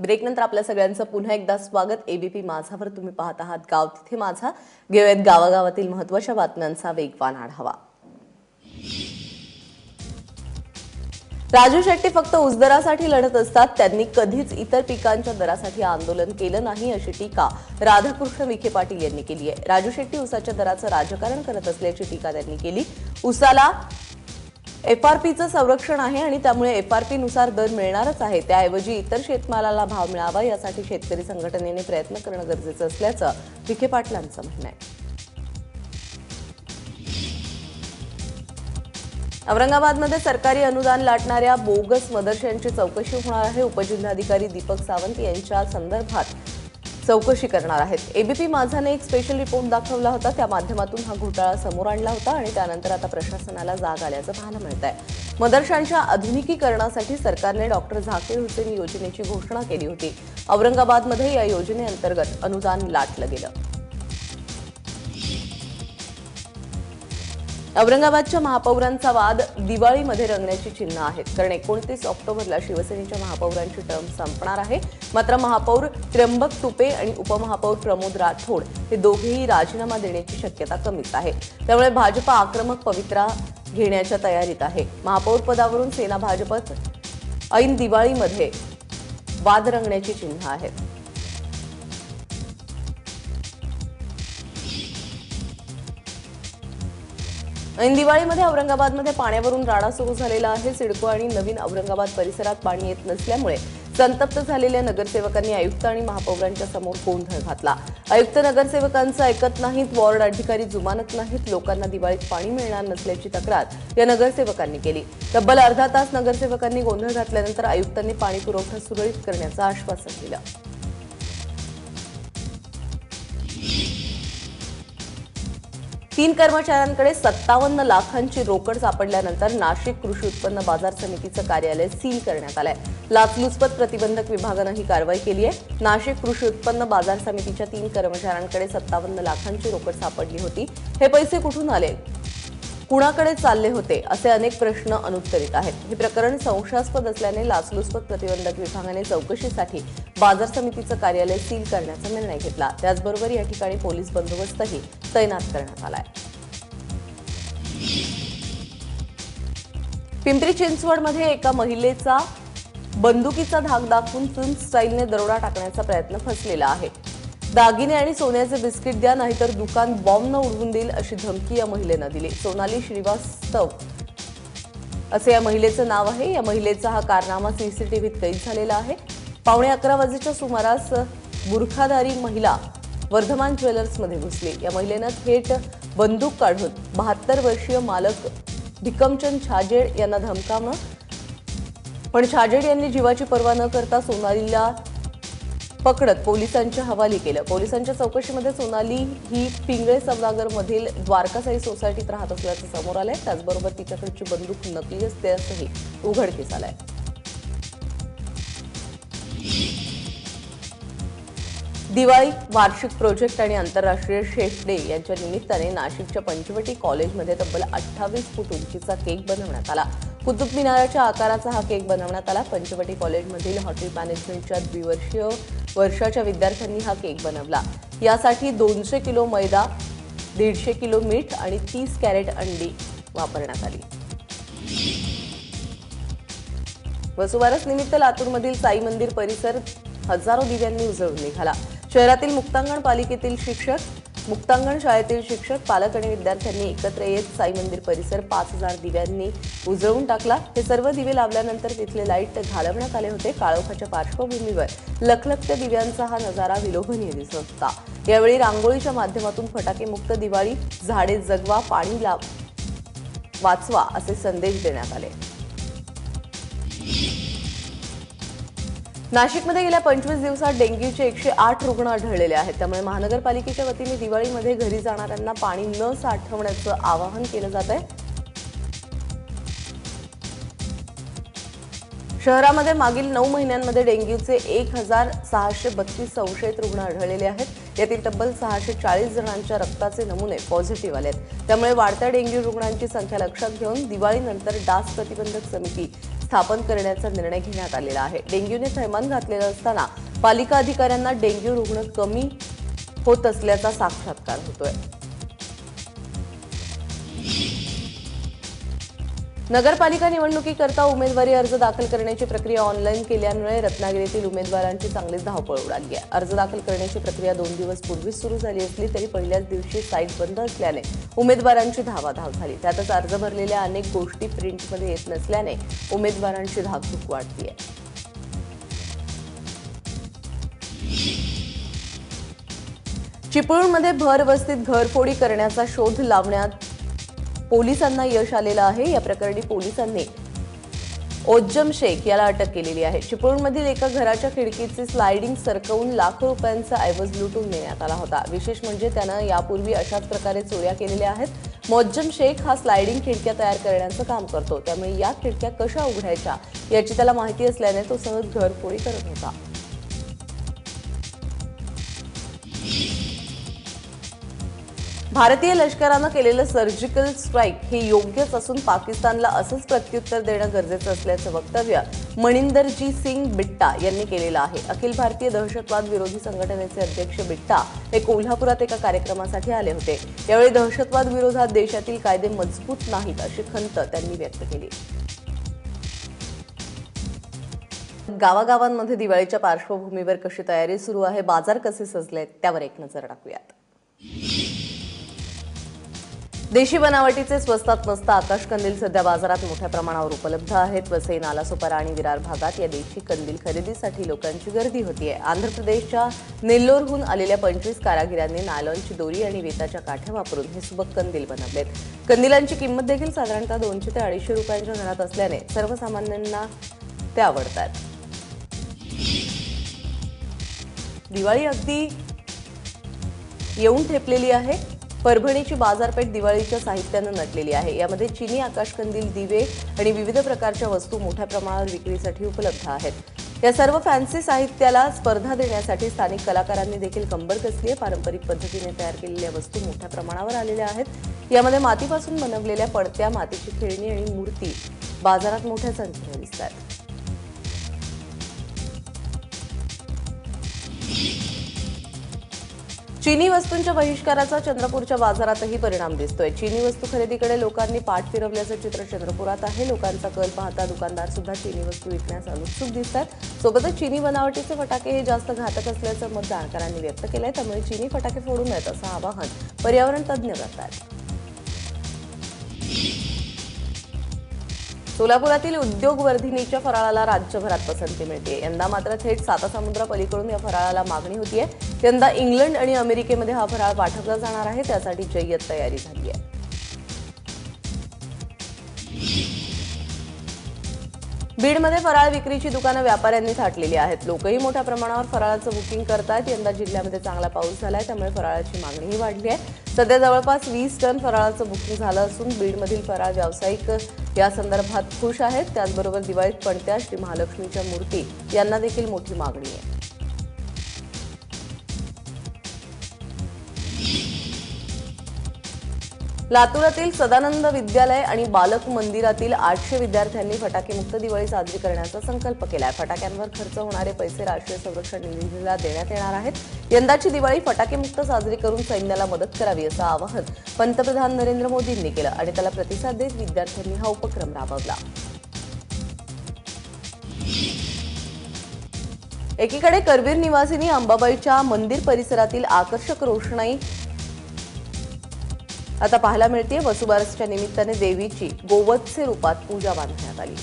ब्रेकनंतर आपल्या सगळ्यांचं पुन्हा एकदा स्वागत। एबीपी माझावर तुम्ही पाहत आहात गाव तिथे माझा। घेऊयात गावागावातील महत्त्वाच्या बातम्यांचा वेगवान आढावा। राजू शेट्टी फक्त ऊस दरासाठी लढत असतात, त्यांनी कधीच इतर पिकांच्या दरासाठी आंदोलन केलं नाही अशी टीका राधाकृष्ण विखे पाटील यांनी केली आहे। राजू शेट्टी ऊसाच्या दराचं राजकारण करत असल्याची टीका त्यांनी केली। ऊसाला एफआरपीचं संरक्षण आहे आणि त्यामुळे एफआरपी नुसार दर मिळणारच आहे, त्याऐवजी इतर शेतमालाला भाव मिळावा यासाठी शेतकरी संघटनेने प्रयत्न करणं गरजेचं असल्याचं विखे पाटलांचं म्हणणं आहे। औरंगाबादमध्ये सरकारी अनुदान लाटणाऱ्या बोगस मदरशांची चौकशी होणार आहे। उपजिल्हाधिकारी दीपक सावंत यांच्या संदर्भात चौकशी करणार आहेत। एबीपी माझाने एक स्पेशल रिपोर्ट दाखवला होता, त्या माध्यमातून हा घोटाळा समोर आणला होता आणि त्यानंतर आता प्रशासनाला जाग आल्याचं पाहायला मिळतंय। मदरशांच्या आधुनिकीकरणासाठी सरकारने डॉक्टर झाकीर हुसेन योजनेची घोषणा केली होती। औरंगाबादमध्ये या योजनेअंतर्गत अनुदान लाटलं गेलं। औरंगाबादच्या महापौरांचा वाद दिवाळीमध्ये रंगण्याची चिन्ह आहेत, कारण 29 ऑक्टोबरला शिवसेनेच्या महापौरांची टर्म संपणार आहे। मात्र महापौर त्र्यंबक तुपे आणि उपमहापौर प्रमोद राठोड हे दोघेही राजीनामा देण्याची शक्यता कमीच आहे, त्यामुळे भाजप आक्रमक पवित्रा घेण्याच्या तयारीत आहे। महापौर पदावरून सेना भाजपत ऐन दिवाळीमध्ये वाद रंगण्याची चिन्ह आहेत। ऐन दिवाळीमध्ये औरंगाबादमध्ये पाण्यावरून राडा सुरू झालेला आहे। सिडको आणि नवीन औरंगाबाद परिसरात पाणी येत नसल्यामुळे संतप्त झालेल्या नगरसेवकांनी आयुक्त आणि महापौरांच्या समोर गोंधळ घातला। आयुक्त नगरसेवकांचं ऐकत नाहीत, वॉर्ड अधिकारी जुमानत नाहीत, लोकांना दिवाळीत पाणी मिळणार नसल्याची तक्रार या नगरसेवकांनी केली। तब्बल अर्धा तास नगरसेवकांनी गोंधळ घातल्यानंतर आयुक्तांनी पाणी पुरवठा सुरळीत करण्याचं आश्वासन दिलं। तीन कर्मचाऱ्यांकडे 57 लाखांची रोकड सापडल्यानंतर नाशिक कृषी उत्पन्न बाजार समितीचं कार्यालय सील करण्यात आलंय। लाचलुचपत प्रतिबंधक विभागानं ही कारवाई केली आहे। नाशिक कृषी उत्पन्न बाजार समितीच्या 3 कर्मचाऱ्यांकडे 57 लाखांची रोकड सापडली होती। हे पैसे कुठून आले, कुणाकडे चालले होते, असे अनेक प्रश्न अनुत्तरित आहेत। हे प्रकरण संशयास्पद असल्याने लाचलुचपत प्रतिबंधक विभागाने चौकशीसाठी बाजार समितीचं कार्यालय सील करण्याचा निर्णय घेतला। त्याचबरोबर या ठिकाणी पोलीस बंदोबस्तही तैनात करण्यात आलाय। पिंपरी चिंचवडमध्ये एका महिलेचा बंदुकीचा धाक दाखवून फिल्म स्टाईलने दरोडा टाकण्याचा प्रयत्न फसलेला आहे। दागिने आणि सोन्याचे बिस्किट द्या, नाहीतर दुकान बॉम्बनं उडवून देईल अशी धमकी या महिलेनं दिली। सोनाली श्रीवास्तव असे या महिलेचं नाव आहे। या महिलेचा हा कारनामा सीसीटीव्हीत कैद झालेला आहे। 11:15 वाजेच्या सुमारास बुरखाधारी महिला वर्धमान ज्वेलर्समध्ये घुसली। या महिलेनं थेट बंदूक काढून 72 वर्षीय मालक भिकमचंद छाजेड यांना धमकावलं, पण छाजेड यांनी जीवाची पर्वा न करता सोनालीला पकडत पोलिसांच्या हवाली केलं। पोलिसांच्या चौकशीमध्ये सोनाली ही पिंगळे सौदागरमधील द्वारकासाई सोसायटीत राहत असल्याचं समोर आलंय। त्याचबरोबर तिच्याकडची बंदूक नकली असल्याचंही उघडकीस आलंय। दिवाळी, वार्षिक प्रोजेक्ट आणि आंतरराष्ट्रीय शेफ डे यांच्या निमित्ताने नाशिकच्या पंचवटी कॉलेजमध्ये तब्बल 28 फूट उंचीचा केक बनवण्यात आला। कुतुब मिनाराच्या आकाराचा हा केक बनवण्यात आला। पंचवटी कॉलेजमधील हॉटेल मॅनेजमेंटच्या द्विवर्षीय वर्षाच्या विद्यार्थ्यांनी हा केक बनवला। यासाठी 200 किलो मैदा, 150 किलो मीठ आणि 30 कॅरेट अंडी वापरण्यात आली। वसुबारस निमित्त लातूरमधील साई मंदिर परिसर हजारो दिव्यांनी उजळून निघाला। शहरातील मुक्तांगण पालिकेतील शिक्षक, मुक्तांगण शाळेतील शिक्षक, पालक आणि विद्यार्थ्यांनी एकत्र येत साई मंदिर परिसर 5000 दिव्यांनी उजळून टाकला। हे सर्व दिवे लावल्यानंतर तिथले लाईट घालवण्यात आले होते। काळोखाच्या पार्श्वभूमीवर लखलखत्या दिव्यांचा हा नजारा विलोभनीय दिसत होता। यावेळी रांगोळीच्या माध्यमातून फटाके मुक्त दिवाळी, झाडे जगवा, पाणी वाचवा असे संदेश देण्यात आले। नाशिकमध्ये गेल्या 25 दिवसात डेंग्यूचे 108 रुग्ण आढळलेले आहेत। त्यामुळे महानगरपालिकेच्या वतीने दिवाळीमध्ये घरी जाणाऱ्यांना पाणी न साठवण्याचं आवाहन केलं जात आहे। शहरामध्ये मागील 9 महिन्यांमध्ये डेंग्यूचे 1632 संशयित रुग्ण आढळलेले आहेत। यातील तब्बल 640 जणांच्या रक्ताचे नमुने पॉझिटिव्ह आलेत। त्यामुळे वाढत्या डेंग्यू रुग्णांची संख्या लक्षात घेऊन दिवाळीनंतर डास प्रतिबंधक समिती स्थापन करण्याचा निर्णय घेण्यात आलेला आहे। डेंग्यूने थैमान घातलेलं असताना पालिका अधिकाऱ्यांना डेंग्यू रुग्ण कमी होत असल्याचा साक्षात्कार होतोय। नगरपालिका निवडणुकीकरता उमेदवारी अर्ज दाखल करण्याची प्रक्रिया ऑनलाईन केल्यामुळे रत्नागिरीतील उमेदवारांची चांगलीच धावपळ उडाली आहे। अर्ज दाखल करण्याची प्रक्रिया 2 दिवस पूर्वीच सुरू झाली असली तरी पहिल्याच दिवशी साईट बंद असल्याने उमेदवारांची धावाधाव झाली। त्यातच अर्ज भरलेल्या अनेक गोष्टी प्रिंटमध्ये येत नसल्याने उमेदवारांची धाकधूक वाढतीये। चिपळूणमध्ये भर वस्तीत घरफोडी करण्याचा शोध लावण्यात पोलिसांना यश आलेलं आहे। या प्रकरणी पोलिसांनी ओज्जम शेख याला अटक केलेली आहे। चिपळूणमधील एका घराच्या खिडकीची स्लायडिंग सरकवून लाखो रुपयांचा ऐवज लुटून नेण्यात आला होता। विशेष म्हणजे त्यानं यापूर्वी अशाच प्रकारे चोऱ्या केलेल्या आहेत। मोज्जम शेख हा स्लायडिंग खिडक्या तयार करण्याचं काम करतो, त्यामुळे या खिडक्या कशा उघडायच्या याची त्याला माहिती असल्याने तो सहज घरफोडी करत होता। भारतीय लष्करानं केलेलं सर्जिकल स्ट्राईक हे योग्यच असून पाकिस्तानला असंच प्रत्युत्तर देणं गरजेचं असल्याचं वक्तव्य मणिंदरजी सिंग बिट्टा यांनी केलेलं आहे। अखिल भारतीय दहशतवाद विरोधी संघटनेचे अध्यक्ष बिट्टा हे कोल्हापुरात एका कार्यक्रमासाठी आले होते। यावेळी दहशतवाद विरोधात देशातील कायदे मजबूत नाहीत अशी खंत त्यांनी व्यक्त केली। गावागावांमध्ये दिवाळीच्या पार्श्वभूमीवर कशी तयारी सुरू आहे, बाजार कसे सजलेत त्यावर एक नजर टाकूयात। देशी बनावटीचे स्वस्तात मस्त आकाश कंदील सध्या बाजारात मोठ्या प्रमाणावर उपलब्ध आहेत। वसई, नालासोपारा आणि विरार भागात या देशी कंदील खरेदीसाठी लोकांची गर्दी होतीये। आंध्र प्रदेशच्या नेल्लोरहून आलेल्या 25 कारागिरांनी नायलॉनची दोरी आणि वेताच्या काठ्या वापरून हे सुबक कंदील बनवलेत। कंदिलांची किंमत देखील साधारणतः 200 ते 250 रुपयांच्या घरात असल्याने सर्वसामान्यांना ते आवडतात। दिवाळी अगदी येऊन ठेपलेली आहे। परभणीची बाजारपेठ दिवाळीच्या साहित्यानं नटलेली आहे। यामध्ये चिनी आकाशकंदील, दिवे आणि विविध प्रकारच्या वस्तू मोठ्या प्रमाणावर विक्रीसाठी उपलब्ध आहेत। या सर्व फॅन्सी साहित्याला स्पर्धा देण्यासाठी स्थानिक कलाकारांनी देखील कंबर कसली आहे। पारंपरिक पद्धतीने तयार केलेल्या वस्तू मोठ्या प्रमाणावर आलेल्या आहेत। यामध्ये मातीपासून बनवलेल्या पडत्या, मातीची खेळणी आणि मूर्ती बाजारात मोठ्या संख्येने दिसतात। चीनी वस्तूंच्या बहिष्काराचा चंद्रपूरच्या बाजारातही परिणाम दिसतोय। चीनी वस्तू खरेदीकडे लोकांनी पाठ फिरवल्याचं चित्र चंद्रपुरात आहे। लोकांचा कल पाहता दुकानदार सुद्धा चीनी वस्तू विकण्यास अनुत्सुक दिसतात। सोबतच चीनी बनावटीचे फटाके हे जास्त घातक असल्याचं मत जाणकारांनी व्यक्त केलंय। त्यामुळे चीनी फटाके फोडू नयेत असं आवाहन पर्यावरण तज्ज्ञ करतात। सोलापुरातील उद्योगवर्धिनीच्या फराळाला राज्यभरात पसंती मिळते। यंदा मात्र थेट सातासमुद्रापलीकडून या फराळाला मागणी होतीये। यंदा इंग्लंड आणि अमेरिकेमध्ये हा फराळ पाठवला जाणार आहे, त्यासाठी जय्यत तयारी झाली आहे। बीडमध्ये फराळ विक्रीची दुकानं व्यापाऱ्यांनी थाटलेली आहेत। लोकही मोठ्या प्रमाणावर फराळाचं बुकिंग करतायत। यंदा जिल्ह्यामध्ये चांगला पाऊस झालाय, त्यामुळे फराळाची मागणीही वाढली आहे। सध्या जवळपास 20 टन फराळाचं बुकिंग झालं असून बीडमधील फराळ व्यावसायिक या संदर्भात खुश आहेत। त्याचबरोबर दिवाळीत पणत्या, श्री महालक्ष्मीच्या मूर्ती यांना देखील मोठी मागणी आहे। लातूरातील सदानंद विद्यालय आणि बालक मंदिरातील 800 विद्यार्थ्यांनी फटाकेमुक्त दिवाळी साजरी करण्याचा संकल्प केलाय। फटाक्यांवर खर्च होणारे पैसे राष्ट्रीय संरक्षण निधीला देण्यात येणार आहेत। यंदाची दिवाळी फटाकेमुक्त साजरी करून सैन्याला मदत करावी असं आवाहन पंतप्रधान नरेंद्र मोदींनी केलं आणि त्याला प्रतिसाद देत विद्यार्थ्यांनी हा उपक्रम राबवला। एकीकडे करवीर निवासिनी अंबाबाईच्या मंदिर परिसरातील आकर्षक रोषणाई आता पाहायला मिळते। वसुबारसच्या निमित्ताने देवीची गोवत्स्य रूपात पूजा बांधण्यात आली।